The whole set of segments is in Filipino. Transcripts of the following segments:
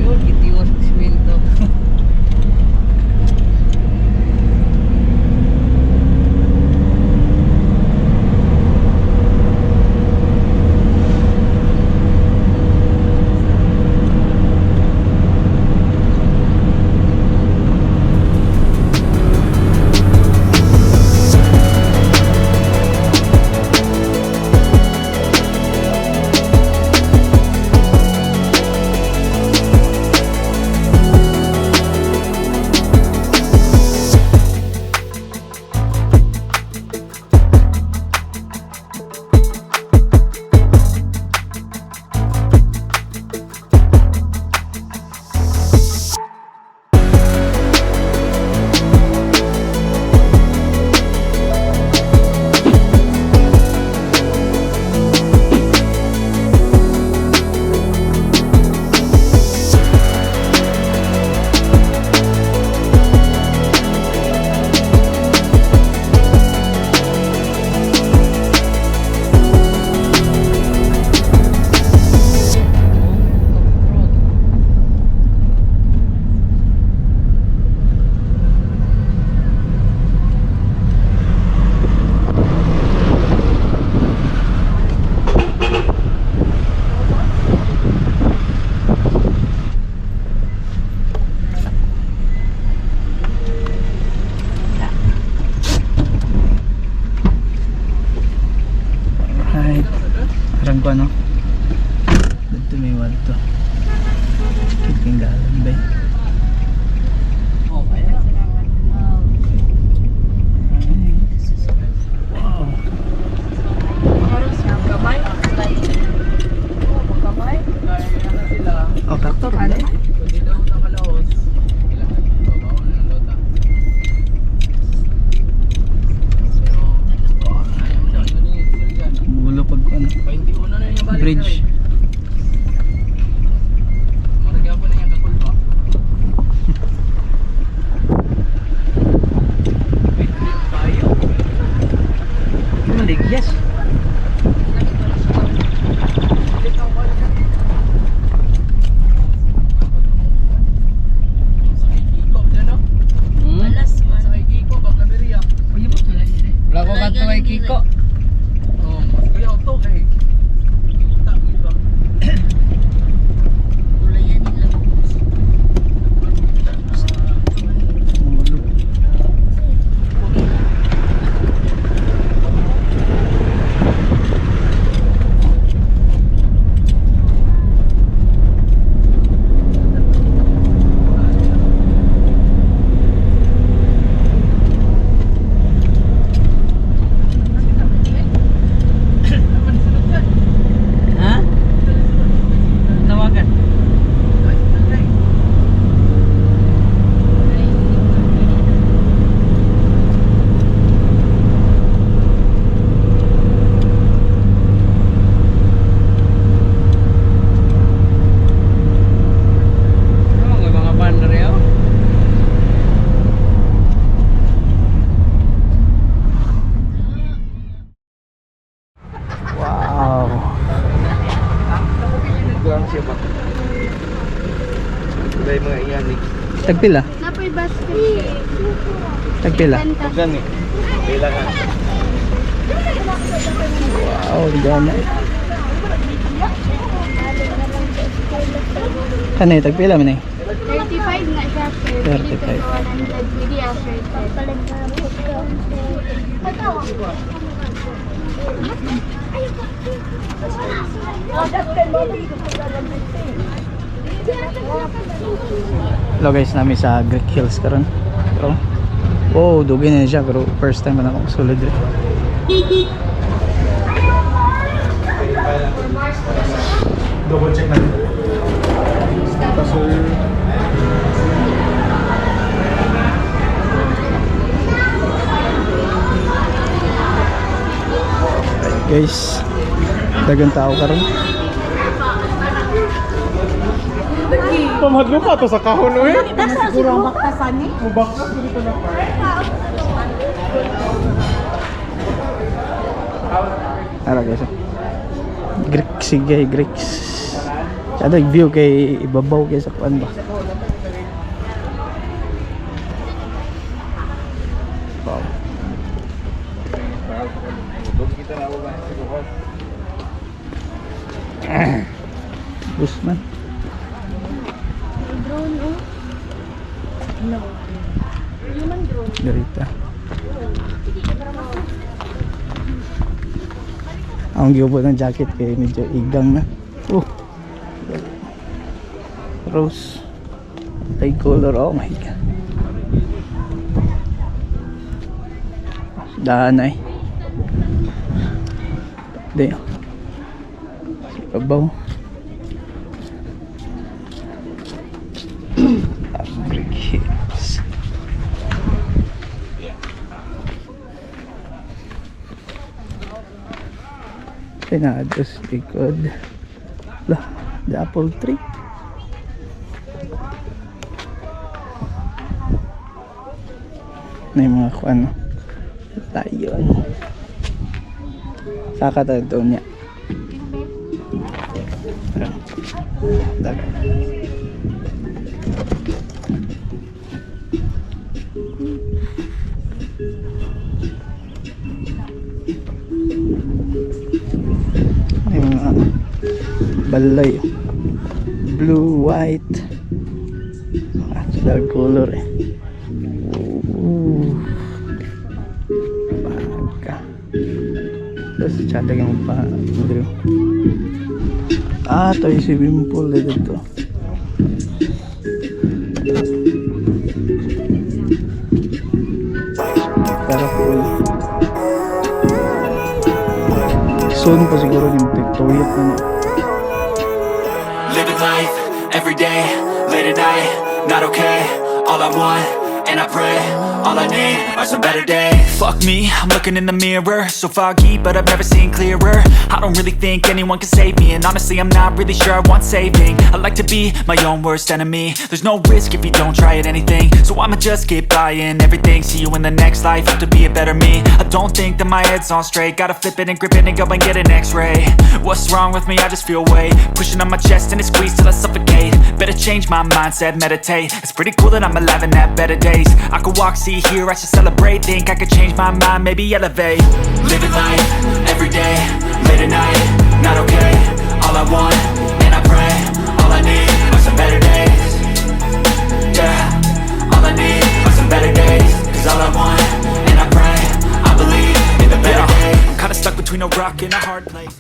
Yun, kitiwas ng simento. Ko ano dito may walto kitinggalan ba wow oh traktor ano hindi daw nakalaos kailangan babaw na ng lota mulo pag ano bridge. Maragya po na yung kakulba. Wait, tayo. Maligyan. Wala ko kanto kay Kiko. Oh, mas kuya auto kay tagpila? Napoy basket. Tagpila? Gani. Bilangan. Wow, gana. Kanay, tagpila man eh? 35 na siya, sir. 35. 100 video, sir. Hello guys, namin sa Greek Hills karon. Pero oh, dugi na siya pero first time man ako sulod dire. Double check natin. Guys, dagang tao karon. Pamahadlo pa to sa kahon eh. Siguro ang baktasan eh. Mubaktas dito na pa. Ara guys. Greek sige, Greeks. Sada view kay ibabaw kay sa kuan ba. Wow. Busman. Drone, oh. No. Human drone. Derita. Ang giubo ng jacket kay medyo igang na. Rose. Light color. Oh my god. Daan ay. Dayo. Babaw. Brgy. Pinados likod. Lah, the apple tree. Na yung mga kuan tayo saka tayo doon niya dagat. May mga balay blue, white dark color eh. Baka terus cada yang pa dito. Ito yung swimming pool dito. Para pool soon pa siguro yung tuyok na niya. Living life, everyday, late at night, not okay. All I want, and I pray, all I need are some better days. Fuck me, I'm looking in the mirror, so foggy, but I've never seen clearer. I don't really think anyone can save me, and honestly I'm not really sure I want saving. I like to be my own worst enemy. There's no risk if you don't try at anything, so I'ma just keep buying everything. See you in the next life, have to be a better me. I don't think that my head's on straight, gotta flip it and grip it and go and get an x-ray. What's wrong with me? I just feel weight pushing on my chest and it squeezes till I suffocate. Better change my mindset, meditate. It's pretty cool that I'm alive and have better days. I could walk, see, hear, I should celebrate. Think I could change my mind, maybe elevate. Living life, everyday, late at night, not okay. All I want, and I pray, all I need are some better days. Yeah, all I need are some better days. Cause all I want, and I pray, I believe in the better days. I'm kinda stuck between a rock and a hard place.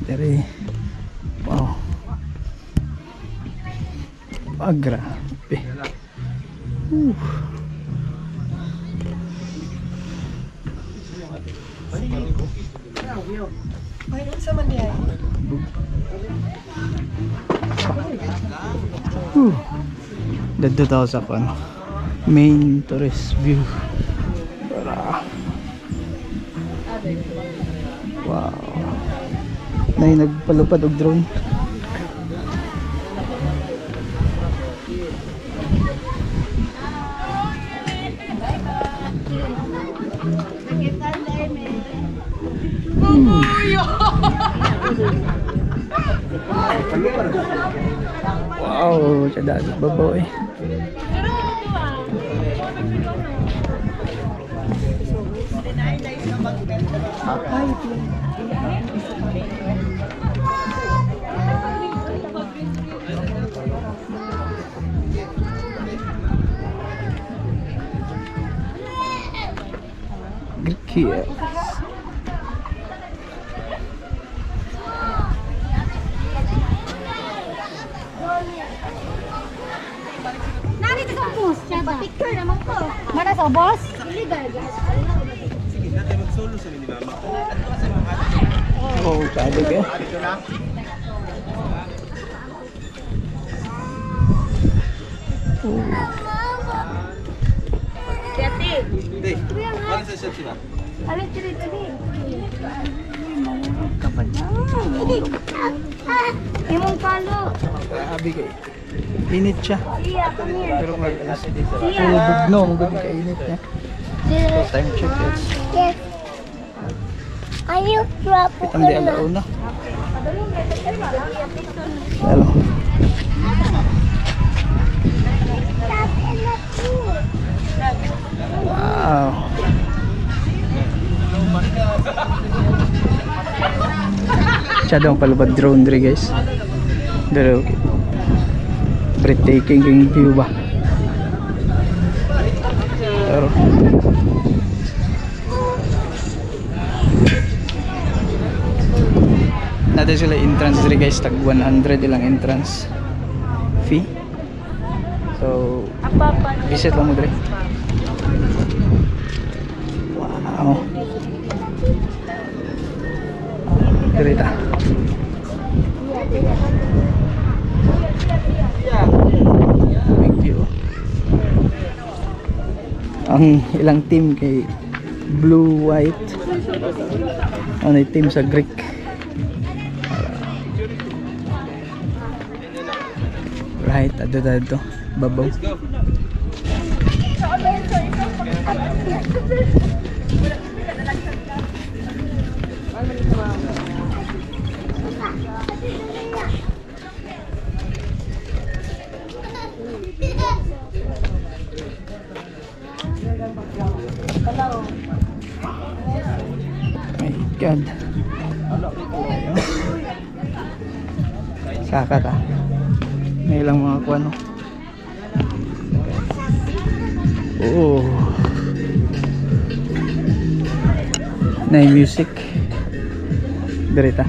Dari wow, grabe. Dito tayo sa main tourist view. Wow, na nagpalupad og drone. Wow, sada sa babaw eh. Yes. Narito sa bus. Picture naman ko. Mana sa boss? Illegal. Sige, natin mag-solo sa ni mama. Oh, sabi ka. Kati. Hindi. Ano sa shot sila? Alis dito. Imong palo. Sabi ka. Init siya. Iya, come here. Pero mag-alas. Puro bugno, magod ka init niya. Time check is. Yes. Ayaw trapo Kitang di alauna. Hello. Wow. Masyadong palubad drone dre guys. Pero okay. Breathtaking yung view ba? Pero natin sila entrance dre guys, tag 100 ilang entrance fee. So visit lang mo dre. Wow. Dirita. Big view. Ang ilang team kay blue white. Ano yung team sa Greek. Right, ado babaw. My God. Saka ta. May ilang mga kuano. Oh. Na music. Direta.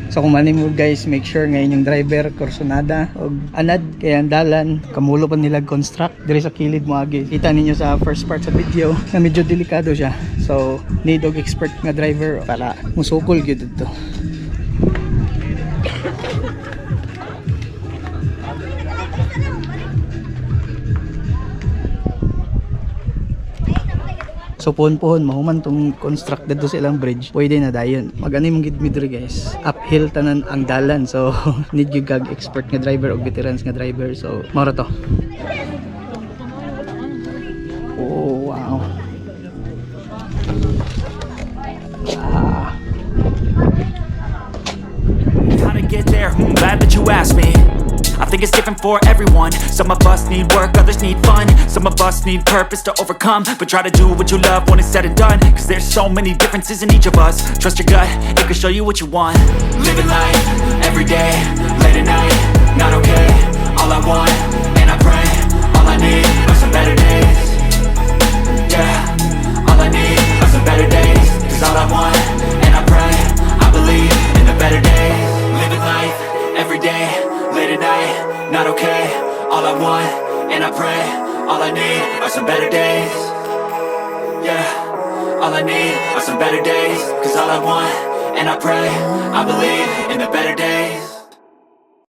So kung manin mo guys, make sure ngayon yung driver kursunada o anad kaya andalan kamulo pa nila construct diri sa kilid mo agi. Kita ninyo sa first part sa video na medyo delikado siya. So need og expert nga driver para musukol gyud dito. So pohon mahuman tong construct dito sa ilang bridge. Pwede na dayon. Magani mong gid midri guys. Uphill tanan ang dalan. So need you gag expert nga driver o veterans nga driver. So mao ra to. Oh wow. How to get there? Glad that you asked me. I think it's different for everyone. Some of us need work, others need fun. Some of us need purpose to overcome. But try to do what you love when it's said and done. Cause there's so many differences in each of us. Trust your gut, it can show you what you want. Living life, every day, late at night, not okay. All I want, and I pray, all I need are some better days. Yeah, all I need are some better days. Cause all I want, and I pray, I believe in the better days. Living life, every day, late at night, not okay. All I want, and I pray, all I need are some better days. Yeah, all I need are some better days. Cause all I want, and I pray, I believe in the better days.